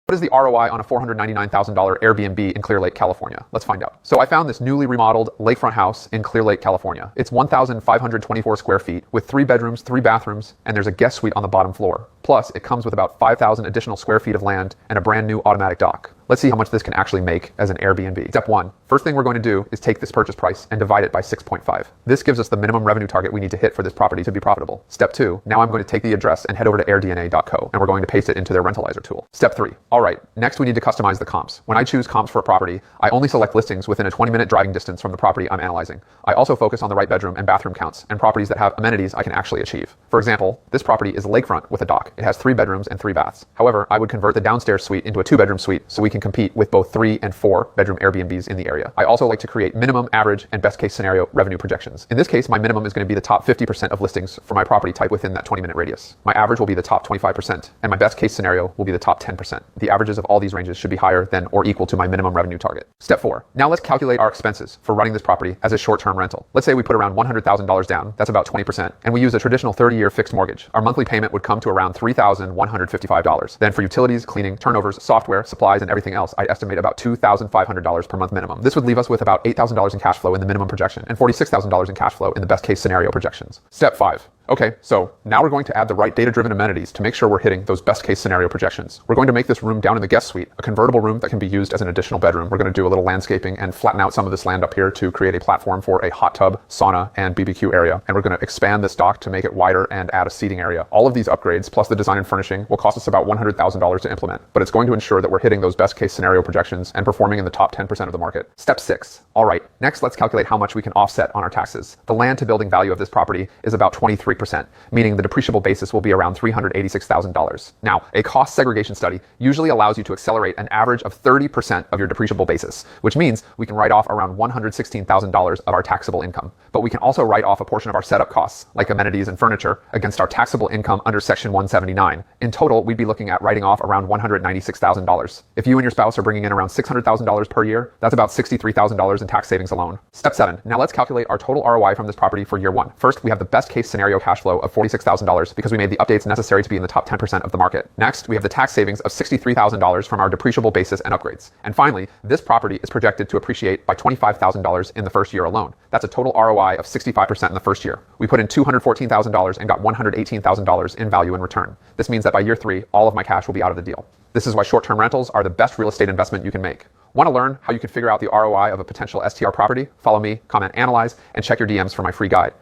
What is the ROI on a $499,000 Airbnb in Clear Lake, California? Let's find out. So I found this newly remodeled lakefront house in Clear Lake, California. It's 1,524 square feet with 3 bedrooms, 3 bathrooms, and there's a guest suite on the bottom floor. Plus, it comes with about 5,000 additional square feet of land and a brand new automatic dock. Let's see how much this can actually make as an Airbnb. Step 1. First thing we're going to do is take this purchase price and divide it by 6.5. This gives us the minimum revenue target we need to hit for this property to be profitable. Step 2. Now I'm going to take the address and head over to airdna.co, and we're going to paste it into their rentalizer tool. Step 3. All right, next we need to customize the comps. When I choose comps for a property, I only select listings within a 20-minute driving distance from the property I'm analyzing. I also focus on the right bedroom and bathroom counts and properties that have amenities I can actually achieve. For example, this property is lakefront with a dock. It has 3 bedrooms and 3 baths. However, I would convert the downstairs suite into a 2-bedroom suite so we can compete with both 3 and 4 bedroom Airbnbs in the area. I also like to create minimum, average, and best case scenario revenue projections. In this case, my minimum is going to be the top 50% of listings for my property type within that 20-minute radius. My average will be the top 25%, and my best case scenario will be the top 10%. The averages of all these ranges should be higher than or equal to my minimum revenue target. Step 4. Now let's calculate our expenses for running this property as a short-term rental. Let's say we put around $100,000 down, that's about 20%, and we use a traditional 30-year fixed mortgage. Our monthly payment would come to around $3,155. Then for utilities, cleaning, turnovers, software, supplies, and everything else, I'd estimate about $2,500 per month minimum. This would leave us with about $8,000 in cash flow in the minimum projection and $46,000 in cash flow in the best case scenario projections. Step 5. Okay, so now we're going to add the right data-driven amenities to make sure we're hitting those best case scenario projections. We're going to make this room down in the guest suite a convertible room that can be used as an additional bedroom. We're going to do a little landscaping and flatten out some of this land up here to create a platform for a hot tub, sauna, and BBQ area. And we're going to expand this dock to make it wider and add a seating area. All of these upgrades, plus the design and furnishing, will cost us about $100,000 to implement, but it's going to ensure that we're hitting those best case scenario projections and performing in the top 10% of the market. Step 6. All right, next let's calculate how much we can offset on our taxes. The land to building value of this property is about 23%, meaning the depreciable basis will be around $386,000. Now, a cost segregation study usually allows you to accelerate an average of 30% of your depreciable basis, which means we can write off around $116,000 of our taxable income. But we can also write off a portion of our setup costs, like amenities and furniture, against our taxable income under Section 179. In total, we'd be looking at writing off around $196,000. If you and your spouse are bringing in around $600,000 per year, that's about $63,000 in tax savings alone. Step 7. Now let's calculate our total ROI from this property for year 1. First, we have the best case scenario cash flow of $46,000 because we made the updates necessary to be in the top 10% of the market. Next, we have the tax savings of $63,000 from our depreciable basis and upgrades. And finally, this property is projected to appreciate by $25,000 in the first year alone. That's a total ROI of 65% in the first year. We put in $214,000 and got $118,000 in value in return. This means that by year 3, all of my cash will be out of the deal. This is why short-term rentals are the best real estate investment you can make. Want to learn how you can figure out the ROI of a potential STR property? Follow me, comment, analyze, and check your DMs for my free guide.